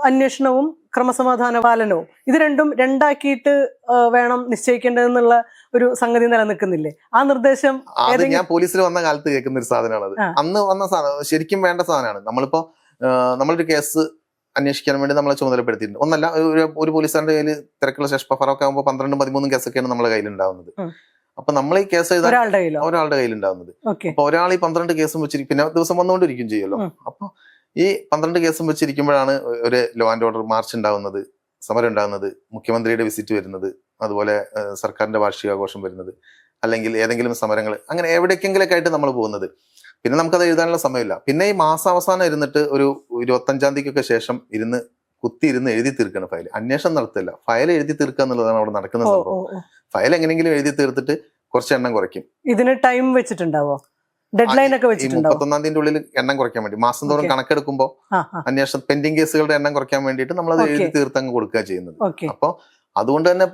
അന്വേഷണവും ക്രമസമാധാന പാലനവും ഇത് രണ്ടാക്കിയിട്ട് വേണം നിശ്ചയിക്കേണ്ടതെന്നുള്ള ഒരു സംഗതി നിലനിൽക്കുന്നില്ലേ? ആ നിർദ്ദേശം ഞാൻ പോലീസിൽ വന്ന കാലത്ത് കേൾക്കുന്ന ഒരു സാധനമാണ്. അന്ന് വന്ന സാധനം ശരിക്കും വേണ്ട സാധനമാണ്. നമ്മളൊരു കേസ് അന്വേഷിക്കാൻ വേണ്ടി നമ്മളെ ചുമതലപ്പെടുത്തിയിട്ടുണ്ട്. ഒന്നല്ല, ഒരു പോലീസുകാരുടെ കയ്യിൽ തിരക്കുള്ള ശേഷം ഫറോക്ക് ആകുമ്പോൾ 12-13 കേസൊക്കെയാണ് നമ്മുടെ കയ്യിൽ ഉണ്ടാവുന്നത്. അപ്പൊ നമ്മൾ ഈ കേസ് എഴുതാൻ ഒരാളുടെ കയ്യിൽ ഉണ്ടാവുന്നത്. അപ്പൊ ഒരാൾ ഈ 12 കേസും വെച്ചിരിക്കും, പിന്നെ ദിവസം വന്നുകൊണ്ടിരിക്കും ചെയ്യുമല്ലോ. അപ്പൊ ഈ 12 കേസും വെച്ചിരിക്കുമ്പോഴാണ് ഒരു ലോ ആൻഡ് ഓർഡർ മാർച്ച് ഉണ്ടാവുന്നത്, സമരം ഉണ്ടാകുന്നത്, മുഖ്യമന്ത്രിയുടെ വിസിറ്റ് വരുന്നത്, അതുപോലെ സർക്കാരിന്റെ വാർഷികാഘോഷം വരുന്നത്, അല്ലെങ്കിൽ ഏതെങ്കിലും സമരങ്ങൾ, അങ്ങനെ എവിടേക്കെങ്കിലൊക്കെ ആയിട്ട് നമ്മൾ പോകുന്നത്. പിന്നെ നമുക്കത് എഴുതാനുള്ള സമയമില്ല. പിന്നെ ഈ മാസാവസാനം ഇരുന്നിട്ട് ഒരു 25-ാം തീയതിക്കൊക്കെ ശേഷം കുത്തിയിരുന്ന് എഴുതി തീർക്കണം ഫയൽ. അന്വേഷണം നടത്തില്ല, ഫയൽ എഴുതി തീർക്കുക എന്നുള്ളതാണ് അവിടെ നടക്കുന്ന സംഭവം. ഫയൽ എങ്ങനെയെങ്കിലും എഴുതി തീർത്തിട്ട് കുറച്ച് എണ്ണം കുറയ്ക്കും. ഇതിന് ടൈം വെച്ചിട്ടുണ്ടാവോ? ഡെഡ്ലൈൻ ഒക്കെ വെച്ചിട്ടുണ്ടാവോ? 31-ാം തീയതിന്റെ ഉള്ളിൽ എണ്ണം കുറയ്ക്കാൻ വേണ്ടി മാസം തോറും കണക്കെടുക്കുമ്പോൾ അന്വേഷണം പെൻഡിങ് കേസുകളുടെ എണ്ണം കുറയ്ക്കാൻ വേണ്ടിയിട്ട് നമ്മൾ അത് എഴുതി തീർത്തങ്ങ് കൊടുക്കുക ചെയ്യുന്നത്. അപ്പൊ അതുകൊണ്ട് തന്നെ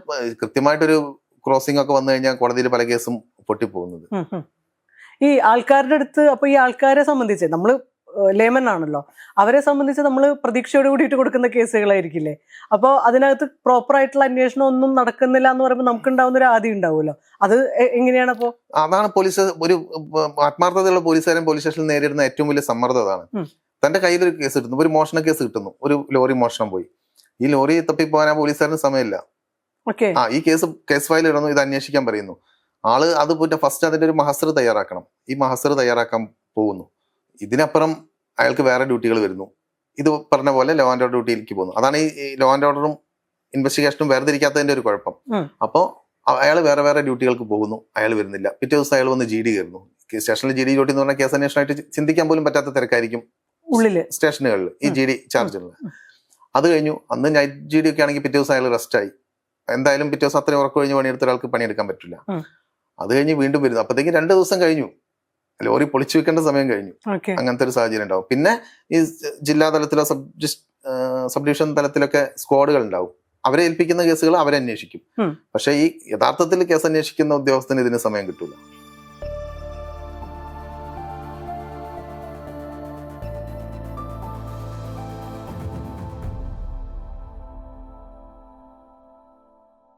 കൃത്യമായിട്ടൊരു ക്രോസിംഗ് ഒക്കെ വന്നു കഴിഞ്ഞാൽ കോടതിയിൽ പല കേസും പൊട്ടിപ്പോകുന്നത്. ഈ ആൾക്കാരുടെ അടുത്ത്, അപ്പൊ ഈ ആൾക്കാരെ സംബന്ധിച്ച് നമ്മള് ലേമൻ ആണല്ലോ, അവരെ സംബന്ധിച്ച് നമ്മൾ പ്രതീക്ഷയോട് കൂടിയിട്ട് കൊടുക്കുന്ന കേസുകളായിരിക്കില്ലേ? അപ്പോൾ അതിനകത്ത് പ്രോപ്പർ ആയിട്ടുള്ള അന്വേഷണം ഒന്നും നടക്കുന്നില്ല എന്ന് പറയുമ്പോൾ നമുക്ക് ഉണ്ടാവുന്ന ഒരു ആദ്യം ഉണ്ടാവുമല്ലോ. അത് എങ്ങനെയാണ്? അപ്പോ അതാണ് പോലീസ്, ഒരു ആത്മാർത്ഥതയുള്ള പോലീസുകാരൻ പോലീസ് സ്റ്റേഷനിൽ നേരിടുന്ന ഏറ്റവും വലിയ സമ്മർദ്ദം അതാണ്. തന്റെ കയ്യിൽ ഒരു കേസ് കിട്ടുന്നു, ഒരു മോഷണ കേസ് കിട്ടുന്നു, ഒരു ലോറി മോഷണം പോയി, ഈ ലോറി തപ്പിപ്പോകാൻ ആ പോലീസുകാരന് സമയമില്ല. ഈ കേസ് ഫയൽ ഇടുന്നു, ഇത് അന്വേഷിക്കാൻ പറയുന്നു. ആള് അത് പോയിട്ട് ഫസ്റ്റ് അതിന്റെ ഒരു മഹസർ തയ്യാറാക്കണം. ഈ മഹസർ തയ്യാറാക്കാൻ പോകുന്നു. ഇതിനപ്പുറം അയാൾക്ക് വേറെ ഡ്യൂട്ടികൾ വരുന്നു. ഇത് പറഞ്ഞ പോലെ ലോ ആൻഡ് ഓർഡർ ഡ്യൂട്ടിയിലേക്ക് പോകുന്നു. അതാണ് ഈ ലോ ആൻഡ് ഓർഡറും ഇൻവെസ്റ്റിഗേഷനും വേർതിരിക്കാത്തതിന്റെ ഒരു കുഴപ്പം. അപ്പോൾ അയാൾ വേറെ ഡ്യൂട്ടികൾക്ക് പോകുന്നു, അയാൾ വരുന്നില്ല. പിറ്റേ ദിവസം അയാൾ വന്ന് GD കയറുന്നു. സ്റ്റേഷനിൽ GD ഡ്യൂട്ടി എന്ന് പറഞ്ഞാൽ കേസ് അന്വേഷണമായിട്ട് ചിന്തിക്കാൻ പോലും പറ്റാത്ത തിരക്കായിരിക്കും ഉള്ളില് സ്റ്റേഷനുകളിൽ ഈ GD ചാർജുള്ള. അത് കഴിഞ്ഞു, അന്ന് നൈറ്റ് GD ഒക്കെ ആണെങ്കിൽ പിറ്റേ ദിവസം അയാൾ റെസ്റ്റായി. എന്തായാലും പിറ്റേ ദിവസം അത്രയും ഉറക്കം കഴിഞ്ഞ് പണിയെടുത്ത ഒരാൾക്ക് പണിയെടുക്കാൻ പറ്റില്ല. അത് കഴിഞ്ഞ് വീണ്ടും വരുന്നു. അപ്പോഴത്തേക്കും 2 ദിവസം കഴിഞ്ഞു, ലോറി പൊളിച്ചു വെക്കേണ്ട സമയം കഴിഞ്ഞു. അങ്ങനത്തെ ഒരു സാഹചര്യം ഉണ്ടാവും. പിന്നെ ഈ ജില്ലാ തലത്തിലോ സബ് ഡിവിഷൻ തലത്തിലൊക്കെ സ്ക്വാഡുകൾ ഉണ്ടാവും. അവരെ ഏൽപ്പിക്കുന്ന കേസുകൾ അവരെ അന്വേഷിക്കും. പക്ഷെ ഈ യഥാർത്ഥത്തിൽ കേസ് അന്വേഷിക്കുന്ന ഉദ്യോഗസ്ഥന് ഇതിന് സമയം കിട്ടൂല.